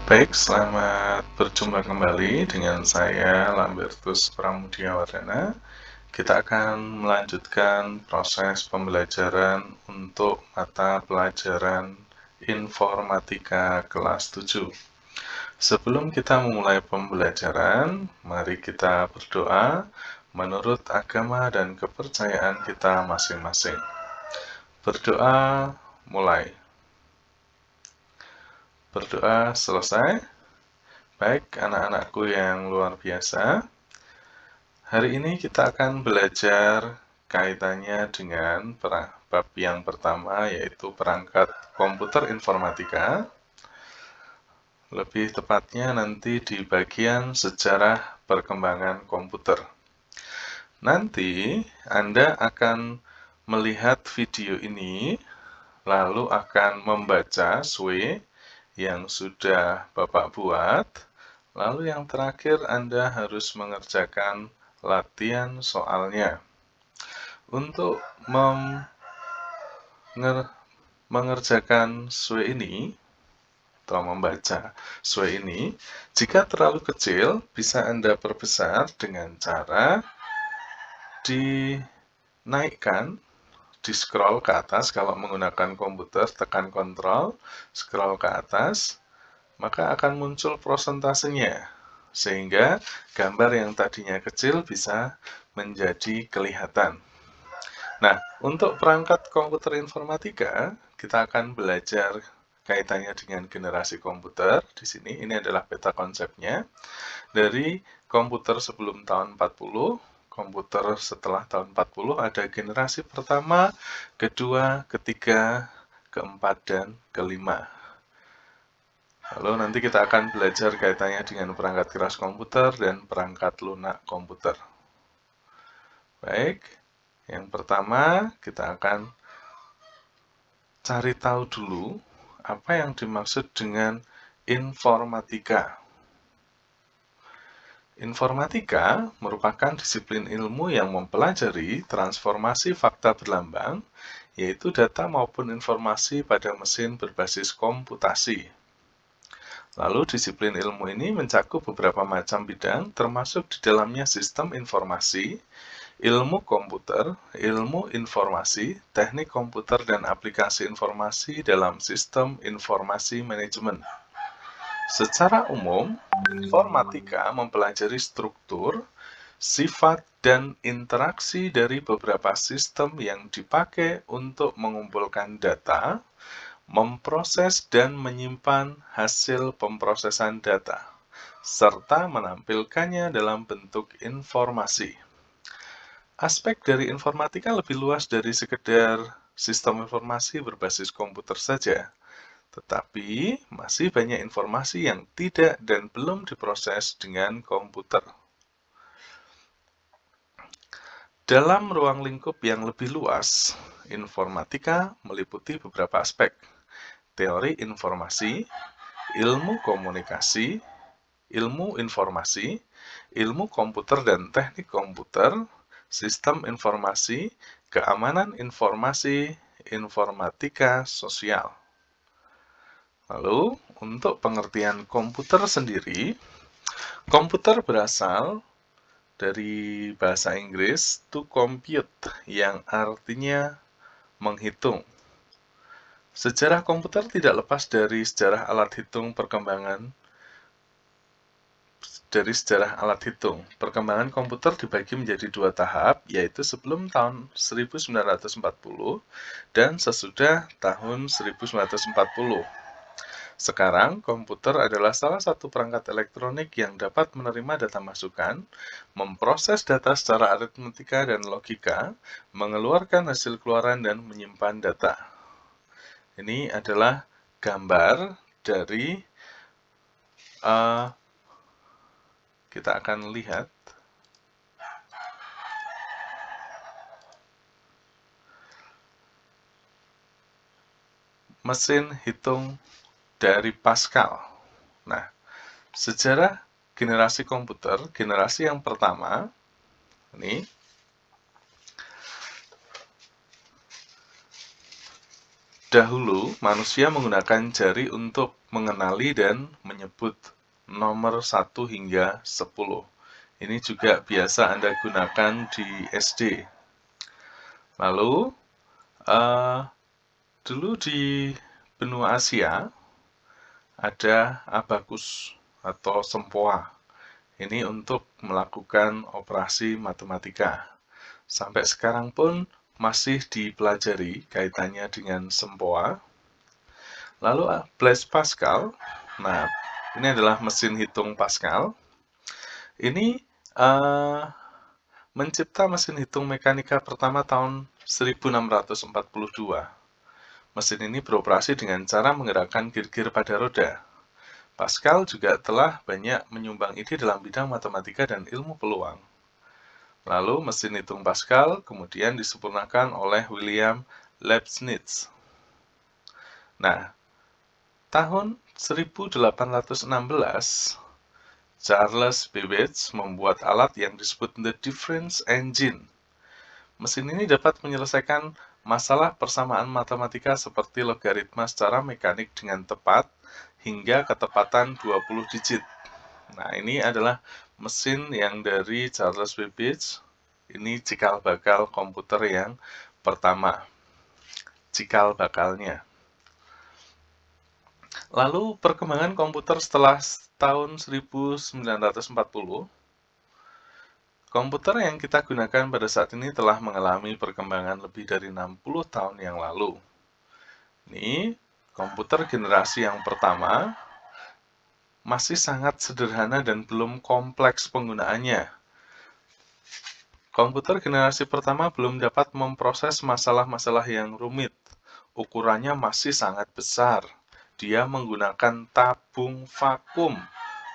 Baik, selamat berjumpa kembali dengan saya Lambertus Pramudiawardana. Kita akan melanjutkan proses pembelajaran untuk mata pelajaran Informatika kelas 7. Sebelum kita memulai pembelajaran, mari kita berdoa menurut agama dan kepercayaan kita masing-masing. Berdoa mulai. Berdoa selesai. Baik, anak-anakku yang luar biasa. Hari ini kita akan belajar kaitannya dengan bab yang pertama, yaitu perangkat komputer informatika. Lebih tepatnya nanti di bagian sejarah perkembangan komputer. Nanti Anda akan melihat video ini, lalu akan membaca SWE yang sudah Bapak buat. Lalu yang terakhir Anda harus mengerjakan latihan soalnya. Untuk mengerjakan SWE ini, atau membaca SWE ini, jika terlalu kecil, bisa Anda perbesar dengan cara dinaikkan, di-scroll ke atas. Kalau menggunakan komputer, tekan Ctrl, scroll ke atas, maka akan muncul prosentasenya, sehingga gambar yang tadinya kecil bisa menjadi kelihatan. Nah, untuk perangkat komputer informatika, kita akan belajar kaitannya dengan generasi komputer. Di sini, ini adalah peta konsepnya. Dari komputer sebelum tahun 40, komputer setelah tahun 40, ada generasi pertama, kedua, ketiga, keempat, dan kelima. Lalu nanti kita akan belajar kaitannya dengan perangkat keras komputer dan perangkat lunak komputer. Baik, yang pertama kita akan cari tahu dulu apa yang dimaksud dengan informatika. Informatika merupakan disiplin ilmu yang mempelajari transformasi fakta berlambang, yaitu data maupun informasi pada mesin berbasis komputasi. Lalu disiplin ilmu ini mencakup beberapa macam bidang, termasuk di dalamnya sistem informasi, ilmu komputer, ilmu informasi, teknik komputer, dan aplikasi informasi dalam sistem informasi manajemen. Secara umum, informatika mempelajari struktur, sifat, dan interaksi dari beberapa sistem yang dipakai untuk mengumpulkan data, memproses dan menyimpan hasil pemrosesan data, serta menampilkannya dalam bentuk informasi. Aspek dari informatika lebih luas dari sekedar sistem informasi berbasis komputer saja, tetapi masih banyak informasi yang tidak dan belum diproses dengan komputer. Dalam ruang lingkup yang lebih luas, informatika meliputi beberapa aspek: teori informasi, ilmu komunikasi, ilmu informasi, ilmu komputer dan teknik komputer, sistem informasi, keamanan informasi, informatika sosial. Lalu, untuk pengertian komputer sendiri, komputer berasal dari bahasa Inggris to compute, yang artinya menghitung. Sejarah komputer tidak lepas dari sejarah alat hitung Perkembangan komputer dibagi menjadi dua tahap, yaitu sebelum tahun 1940 dan sesudah tahun 1940. Sekarang, komputer adalah salah satu perangkat elektronik yang dapat menerima data masukan, memproses data secara aritmetika dan logika, mengeluarkan hasil keluaran, dan menyimpan data. Ini adalah gambar dari kita akan lihat mesin hitung dari Pascal. Nah, sejarah generasi komputer, generasi yang pertama, ini Dahulu, manusia menggunakan jari untuk mengenali dan menyebut nomor 1 hingga 10. Ini juga biasa Anda gunakan di SD. Lalu, dulu di benua Asia, ada abakus atau sempoa. Ini untuk melakukan operasi matematika. Sampai sekarang pun masih dipelajari kaitannya dengan sempoa. Lalu Blaise Pascal, nah ini adalah mesin hitung Pascal. Ini mencipta mesin hitung mekanika pertama tahun 1642. Mesin ini beroperasi dengan cara menggerakkan gear-gear pada roda. Pascal juga telah banyak menyumbang ide dalam bidang matematika dan ilmu peluang. Lalu mesin hitung Pascal kemudian disempurnakan oleh William Leibniz. Nah, tahun 1816, Charles Babbage membuat alat yang disebut the difference engine. Mesin ini dapat menyelesaikan masalah persamaan matematika seperti logaritma secara mekanik dengan tepat hingga ketepatan 20 digit. Nah, ini adalah mesin yang dari Charles Babbage. Ini cikal bakal komputer yang pertama. Cikal bakalnya. Lalu perkembangan komputer setelah tahun 1940, komputer yang kita gunakan pada saat ini telah mengalami perkembangan lebih dari 60 tahun yang lalu. Ini komputer generasi yang pertama masih sangat sederhana dan belum kompleks penggunaannya. Komputer generasi pertama belum dapat memproses masalah-masalah yang rumit. Ukurannya masih sangat besar. Dia menggunakan tabung vakum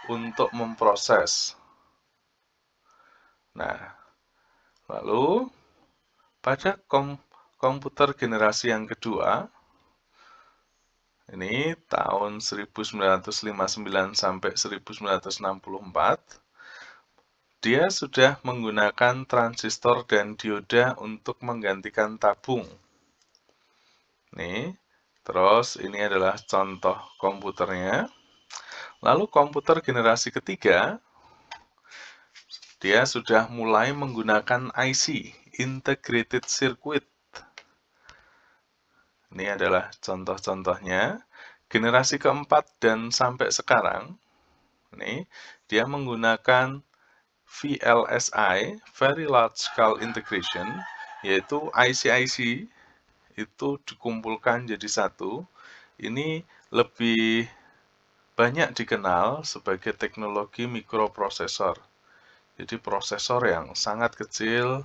untuk memproses. Nah, lalu pada komputer generasi yang kedua, ini tahun 1959 sampai 1964, dia sudah menggunakan transistor dan dioda untuk menggantikan tabung. Nih, terus ini adalah contoh komputernya. Lalu komputer generasi ketiga, dia sudah mulai menggunakan IC, Integrated Circuit. Ini adalah contoh-contohnya. Generasi keempat dan sampai sekarang, ini dia menggunakan VLSI, Very Large Scale Integration, yaitu IC-IC itu dikumpulkan jadi satu. Ini lebih banyak dikenal sebagai teknologi mikroprosesor. Jadi prosesor yang sangat kecil.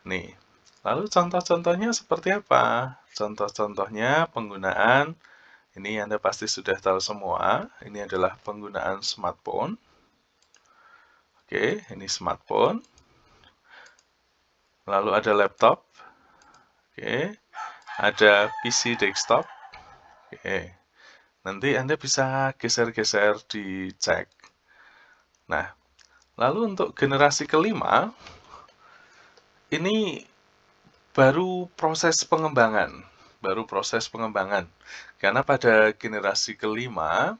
Nih, lalu contoh-contohnya seperti apa? Contoh-contohnya penggunaan, ini Anda pasti sudah tahu semua. Ini adalah penggunaan smartphone. Oke, ini smartphone. Lalu ada laptop. Oke, ada PC desktop. Oke, nanti Anda bisa geser-geser dicek. Nah, lalu untuk generasi kelima, ini baru proses pengembangan. Karena pada generasi kelima,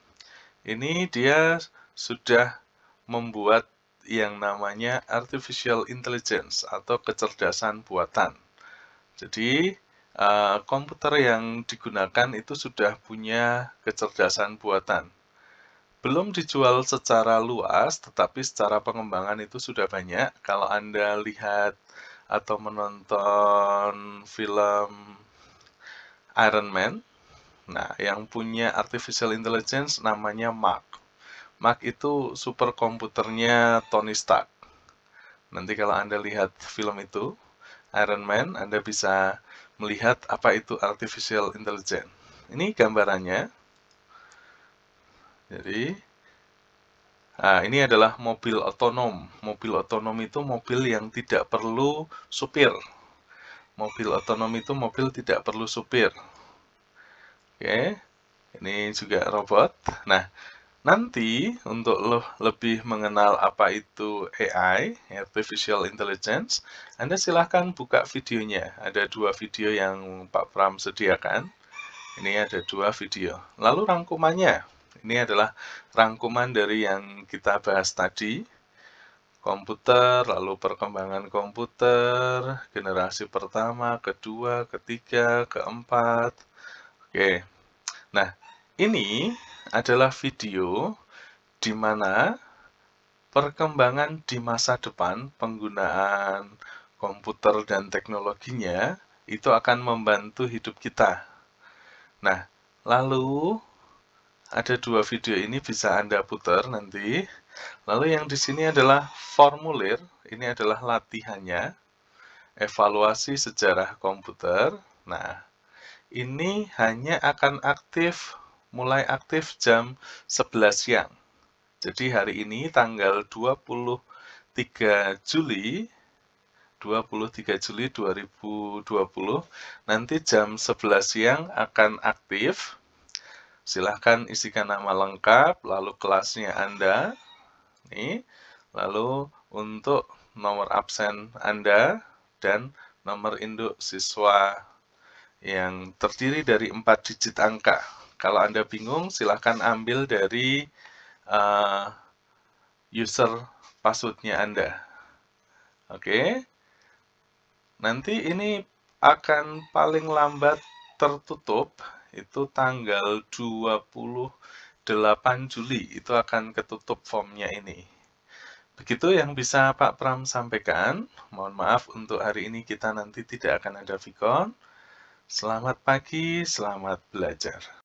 ini dia sudah membuat yang namanya artificial intelligence atau kecerdasan buatan. Jadi, komputer yang digunakan itu sudah punya kecerdasan buatan. Belum dijual secara luas, tetapi secara pengembangan itu sudah banyak. Kalau Anda lihat atau menonton film Iron Man, nah yang punya artificial intelligence namanya Mark. Mark itu superkomputernya Tony Stark. Nanti kalau Anda lihat film itu, Iron Man, Anda bisa melihat apa itu artificial intelligence. Ini gambarannya. Jadi, ini adalah mobil otonom. Mobil otonom itu mobil yang tidak perlu supir. Mobil otonom itu mobil tidak perlu supir. Oke, ini juga robot. Nah, nanti untuk lebih mengenal apa itu AI, Artificial Intelligence, Anda silahkan buka videonya. Ada 2 video yang Pak Pram sediakan. Ini ada 2 video. Lalu rangkumannya. Ini adalah rangkuman dari yang kita bahas tadi. Komputer, lalu perkembangan komputer, generasi pertama, kedua, ketiga, keempat. Oke. Nah, ini adalah video di mana perkembangan di masa depan penggunaan komputer dan teknologinya itu akan membantu hidup kita. Nah, lalu ada 2 video ini bisa Anda putar nanti. Lalu yang di sini adalah formulir, ini adalah latihannya, evaluasi sejarah komputer. Nah, ini hanya akan mulai aktif jam 11 siang. Jadi hari ini tanggal 23 Juli 2020, nanti jam 11 siang akan aktif. Silahkan isikan nama lengkap, lalu kelasnya Anda, nih, lalu untuk nomor absen Anda, dan nomor induk siswa yang terdiri dari 4 digit angka. Kalau Anda bingung, silahkan ambil dari user passwordnya Anda. Oke, nanti ini akan paling lambat tertutup itu tanggal 28 Juli, itu akan ketutup formnya ini. Begitu yang bisa Pak Pram sampaikan. Mohon maaf untuk hari ini kita nanti tidak akan ada Vicon. Selamat pagi, selamat belajar.